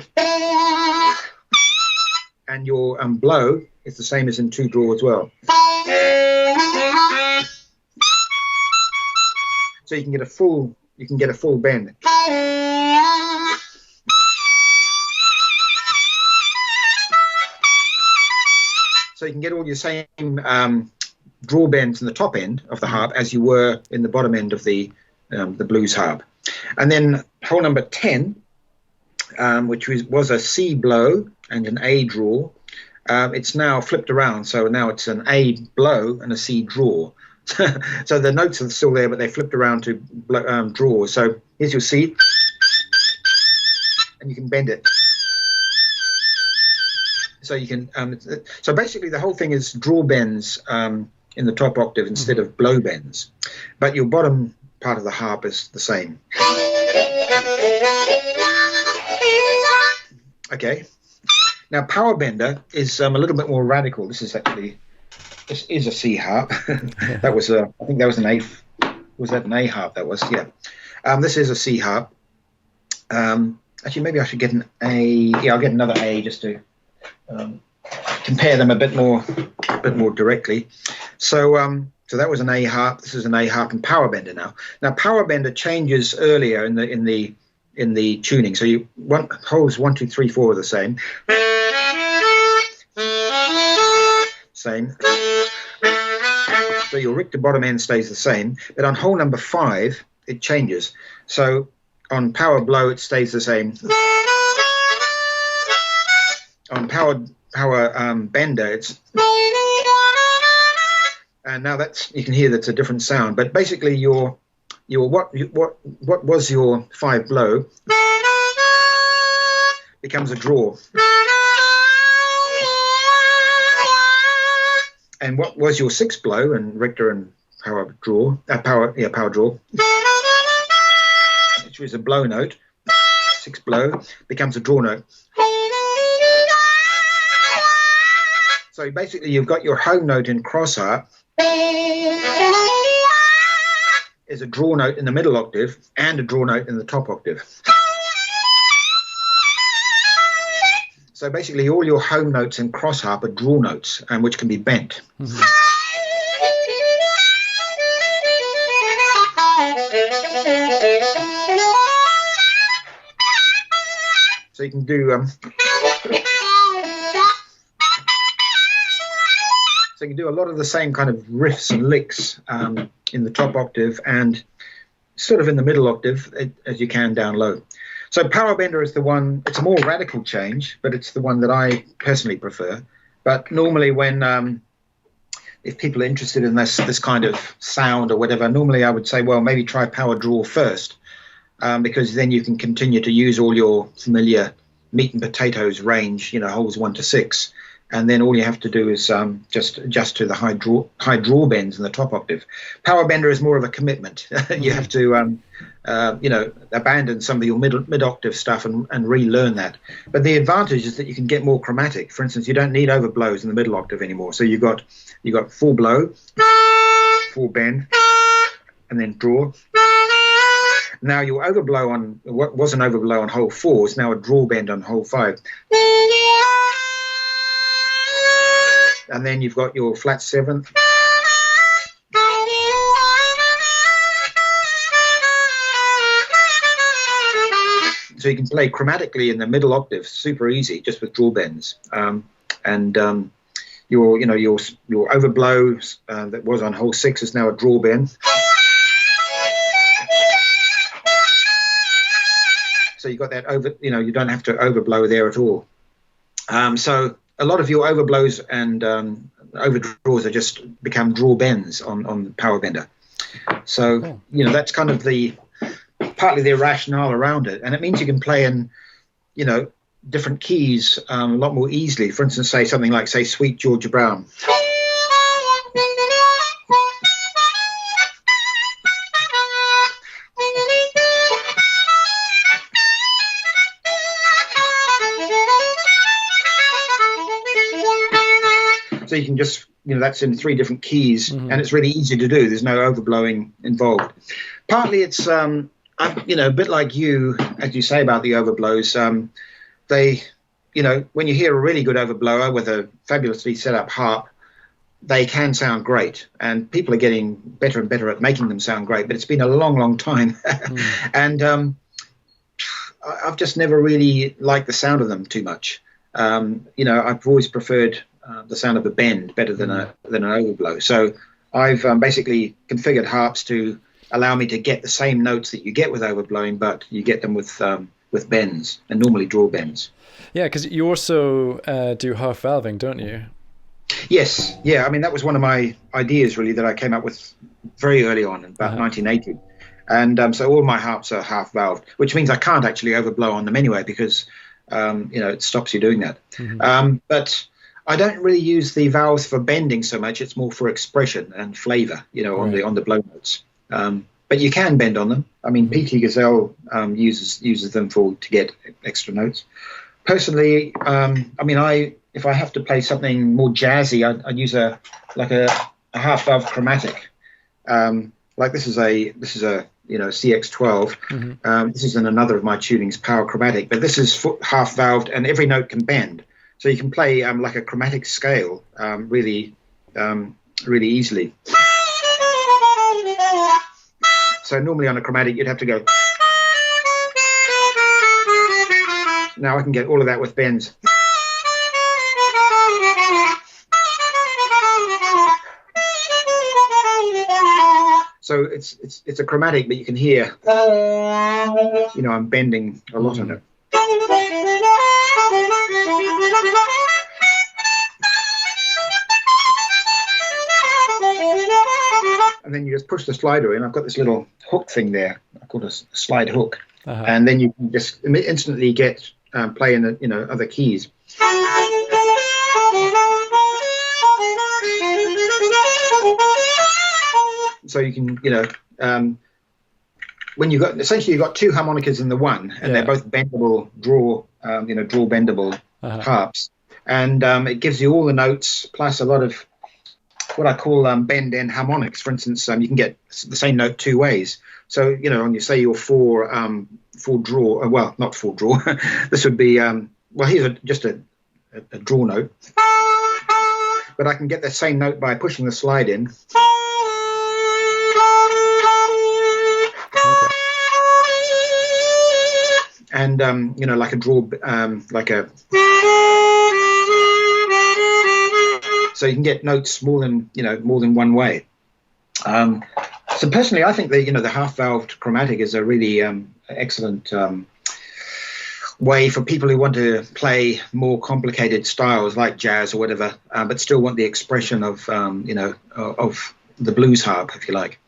and your blow is the same as in 2 draw as well. So you can get a full bend. So you can get all your same draw bends in the top end of the harp as you were in the bottom end of the blues harp. And then hole number 10, which was a C blow and an A draw, it's now flipped around. So now it's an A blow and a C draw. So the notes are still there, but they flipped around to draw. So here's your C, and you can bend it. So you can. So basically, the whole thing is draw bends in the top octave instead of blow bends, but your bottom part of the harp is the same. Okay. Now power bender is a little bit more radical. This is a C harp. That was I think that was an A. Was that an A harp? That was, yeah. This is a C harp. Actually, maybe I should get an A. Yeah, I'll get another A just to compare them a bit more directly. So that was an A harp. This is an A harp and power bender now. Now power bender changes earlier in the tuning. So holes 1, 2, 3, 4 are the same. Same. So your Richter bottom end stays the same, but on hole number 5 it changes. So on power blow it stays the same. On power bender it's, and now you can hear that's a different sound. But basically what was your 5 blow becomes a draw. And what was your 6 blow and Richter and power draw, which was a blow note, 6 blow becomes a draw note. So basically you've got your home note in cross harp is a draw note in the middle octave and a draw note in the top octave. So basically all your home notes in cross harp are draw notes, and which can be bent. So you can do a lot of the same kind of riffs and licks in the top octave and sort of in the middle octave as you can down low. So power bender is the one. It's a more radical change, but it's the one that I personally prefer. But normally when if people are interested in this kind of sound or whatever, normally I would say, well, maybe try power draw first, because then you can continue to use all your familiar meat and potatoes range, holes 1 to 6. And then all you have to do is just adjust to the high draw bends in the top octave. Power bender is more of a commitment. You have to, abandon some of your mid octave stuff and relearn that. But the advantage is that you can get more chromatic. For instance, you don't need overblows in the middle octave anymore. So you got full blow, full bend, and then draw. Now your overblow on what was an overblow on hole 4 is now a draw bend on hole 5. And then you've got your flat 7th. So you can play chromatically in the middle octave, super easy, just with draw bends. Your overblow that was on hole 6 is now a draw bend. So you got that you don't have to overblow there at all. So a lot of your overblows and overdraws are just become draw bends on the power bender. So, that's kind of partly the rationale around it. And it means you can play in, different keys a lot more easily. For instance, say something like, Sweet Georgia Brown. So you can just, that's in 3 different keys, and it's really easy to do. There's no overblowing involved. Partly it's, a bit like you, as you say about the overblows, they, when you hear a really good overblower with a fabulously set up harp, they can sound great. And people are getting better and better at making them sound great, but it's been a long, long time. And I've just never really liked the sound of them too much. I've always preferred the sound of a bend better than an overblow. So I've basically configured harps to allow me to get the same notes that you get with overblowing, but you get them with bends, and normally draw bends. Yeah, because you also do half valving, don't you? Yes, yeah. I mean, that was one of my ideas really that I came up with very early on, about 1980. And so all my harps are half valved, which means I can't actually overblow on them anyway because it stops you doing that. But I don't really use the valves for bending so much. It's more for expression and flavor, on the blow notes. But you can bend on them. I mean, P.T. Gazelle uses them to get extra notes. Personally, if I have to play something more jazzy, I'd use a half valve chromatic. Like this is a CX12. This is in another of my tunings, power chromatic, but this is half valved and every note can bend. So you can play like a chromatic scale really easily. So normally on a chromatic, you'd have to go. Now I can get all of that with bends. So it's a chromatic, but you can hear, I'm bending a lot on it. And then you just push the slider in. I've got this little hook thing there. I call it a slide hook. And then you can just instantly get play in the other keys. So you can when you've got 2 harmonicas in the one, and they're both bendable draw bendable harps, and it gives you all the notes plus a lot of what I call bend end harmonics. For instance, you can get the same note 2 ways. So on your 4 full draw, well, not full draw. This would be here's just a draw note, but I can get the same note by pushing the slide in. And like a draw, so you can get notes more than one way. So personally, I think the half-valved chromatic is a really excellent way for people who want to play more complicated styles like jazz or whatever, but still want the expression of of the blues harp, if you like.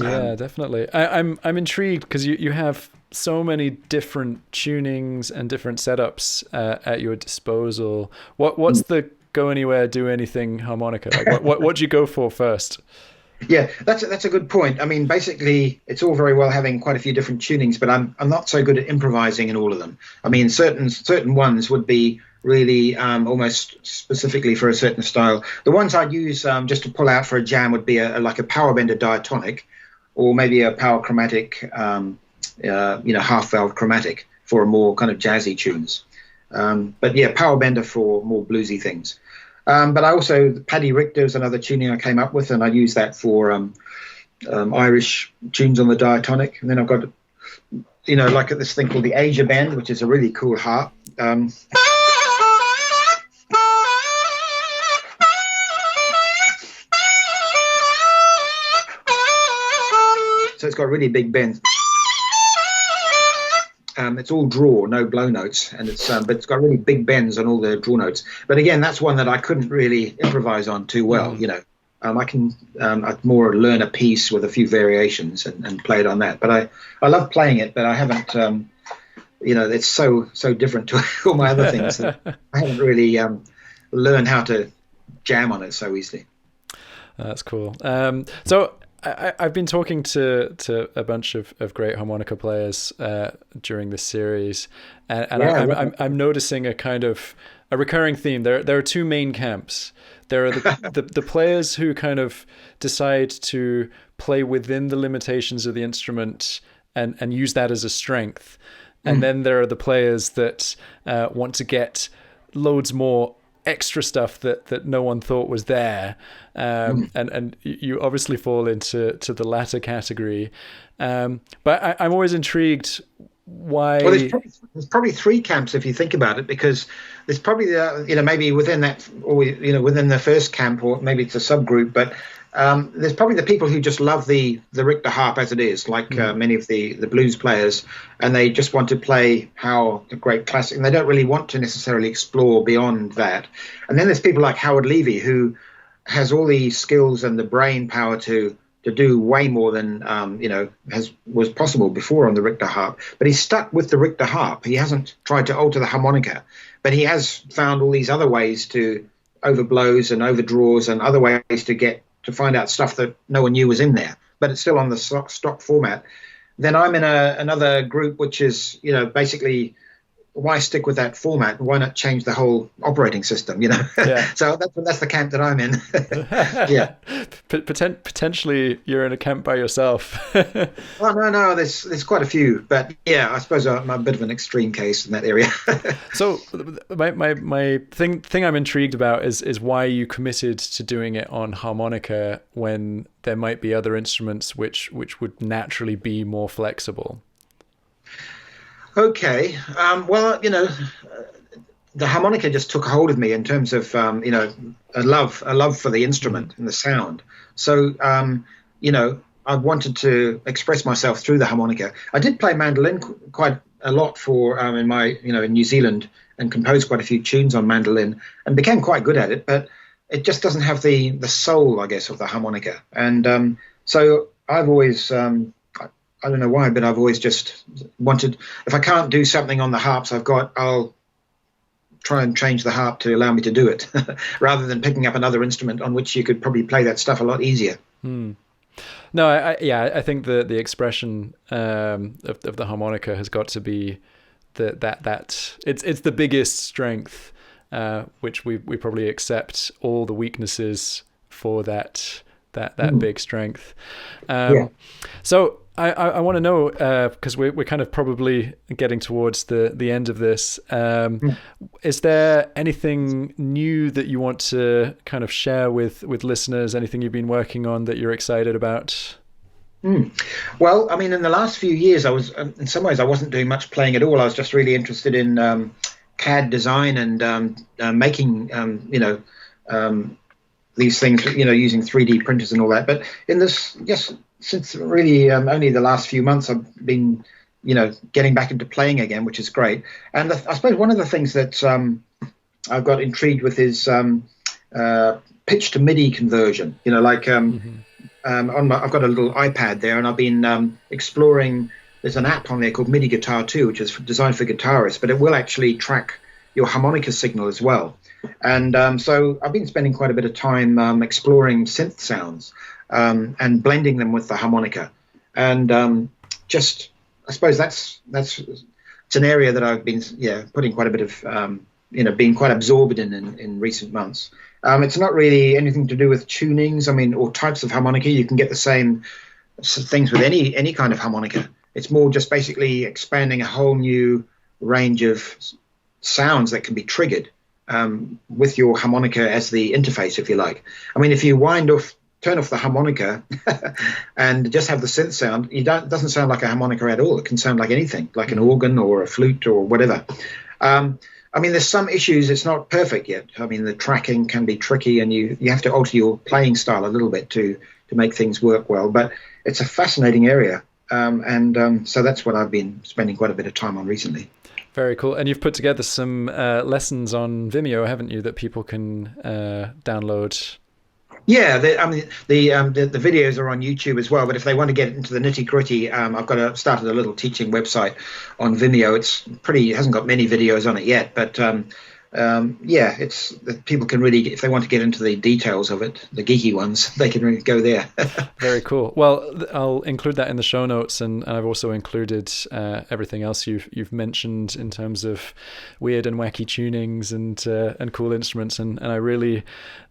Yeah, definitely. I'm intrigued because you have so many different tunings and different setups at your disposal. What's the go anywhere, do anything harmonica? Like what do you go for first? Yeah, that's a good point. I mean, basically, it's all very well having quite a few different tunings, but I'm not so good at improvising in all of them. I mean, certain ones would be really almost specifically for a certain style. The ones I'd use just to pull out for a jam would be like a power bender diatonic, or maybe a power chromatic, half valve chromatic for more kind of jazzy tunes. But yeah, power bender for more bluesy things. But I also, Paddy Richter's another tuning I came up with, and I use that for Irish tunes on the diatonic. And then I've got, like this thing called the Asia Bend, which is a really cool harp. So it's got really big bends. It's all draw, no blow notes, and but it's got really big bends on all the draw notes. But again, that's one that I couldn't really improvise on too well. I can I'd more learn a piece with a few variations and play it on that. But I love playing it, but I haven't. It's so different to all my other things that I haven't really learned how to jam on it so easily. That's cool. So I've been talking to a bunch of great harmonica players during this series, and I'm noticing a kind of a recurring theme. There are two main camps. There are the players who kind of decide to play within the limitations of the instrument and use that as a strength. And then there are the players that want to get loads more extra stuff that no one thought was there. And you obviously fall into the latter category. But I'm always intrigued why... Well, there's probably three camps if you think about it, because there's probably, maybe within that, or, within the first camp, or maybe it's a subgroup, but there's probably the people who just love the Richter harp as it is, like many of the blues players, and they just want to play the great classic, and they don't really want to necessarily explore beyond that. And then there's people like Howard Levy, who has all the skills and the brain power to do way more than was possible before on the Richter harp. But he's stuck with the Richter harp. He hasn't tried to alter the harmonica, but he has found all these other ways to overblows and overdraws and other ways to find out stuff that no one knew was in there, but it's still on the stock format. Then I'm in another group, which is, basically, why stick with that format? Why not change the whole operating system? Yeah. So that's the camp that I'm in. Yeah. Potentially, you're in a camp by yourself. Oh no, there's quite a few, but yeah, I suppose I'm a bit of an extreme case in that area. So my thing I'm intrigued about is why you committed to doing it on harmonica when there might be other instruments which would naturally be more flexible. Okay. Well, the harmonica just took hold of me in terms of, a love for the instrument and the sound. So, I wanted to express myself through the harmonica. I did play mandolin quite a lot in New Zealand, and composed quite a few tunes on mandolin and became quite good at it, but it just doesn't have the soul, I guess, of the harmonica. And so I've always... I don't know why, but I've always just wanted, if I can't do something on the harps I'll try and change the harp to allow me to do it, rather than picking up another instrument on which you could probably play that stuff a lot easier. No, I think the expression of the harmonica has got to be that it's the biggest strength, which we probably accept all the weaknesses for that big strength. So I want to know, because we're kind of probably getting towards the end of this. Is there anything new that you want to kind of share with listeners? Anything you've been working on that you're excited about? Well, I mean, in the last few years, I was, in some ways, I wasn't doing much playing at all. I was just really interested in CAD design and making, these things, using 3D printers and all that. But in this, since really only the last few months, I've been, getting back into playing again, which is great. And I suppose one of the things that I've got intrigued with is pitch to MIDI conversion. I've got a little iPad there, and I've been exploring. There's an app on there called MIDI Guitar 2, which is designed for guitarists, but it will actually track your harmonica signal as well. And so I've been spending quite a bit of time exploring synth sounds and blending them with the harmonica. And I suppose it's an area that I've been putting quite a bit of being quite absorbed in recent months. It's not really anything to do with tunings, or types of harmonica. You can get the same things with any kind of harmonica. It's more just basically expanding a whole new range of sounds that can be triggered with your harmonica as the interface, if you like. If you turn off the harmonica and just have the synth sound, it doesn't sound like a harmonica at all. It can sound like anything, like an organ or a flute or whatever. There's some issues. It's not perfect yet. The tracking can be tricky, and you have to alter your playing style a little bit to make things work well. But it's a fascinating area, so that's what I've been spending quite a bit of time on recently. Very cool. And you've put together some lessons on Vimeo, haven't you, that people can download? Yeah, the videos are on YouTube as well. But if they want to get into the nitty gritty, I've started a little teaching website on Vimeo. It hasn't got many videos on it yet, but it's people can really, if they want to get into the details of it, the geeky ones, they can really go there. Very cool. Well, I'll include that in the show notes, and I've also included everything else you've mentioned in terms of weird and wacky tunings and cool instruments, and I really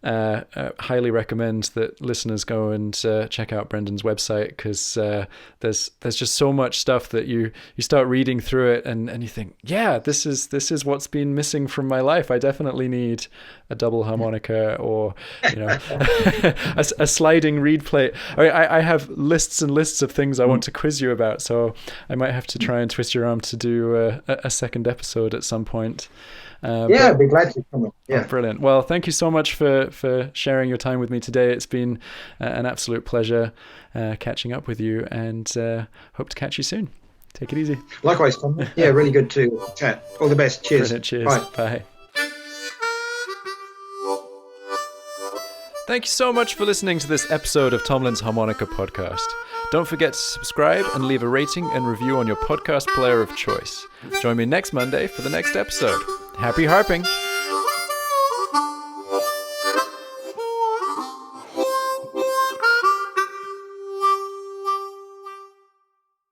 highly recommend that listeners go and check out Brendan's website, because there's just so much stuff that you start reading through it and you think, yeah, this is what's been missing from my life. I definitely need a double harmonica, or a sliding reed plate. I have lists and lists of things I want to quiz you about, so I might have to try and twist your arm to do a second episode at some point. I'd be glad to come on. Yeah. Oh, brilliant. Well, thank you so much for sharing your time with me today. It's been an absolute pleasure catching up with you, and hope to catch you soon. Take it easy. Likewise, Tom. Yeah, really good to chat. All the best. Cheers. Brilliant. Cheers. Bye. Thank you so much for listening to this episode of Tomlin's Harmonica Podcast. Don't forget to subscribe and leave a rating and review on your podcast player of choice. Join me next Monday for the next episode. Happy harping!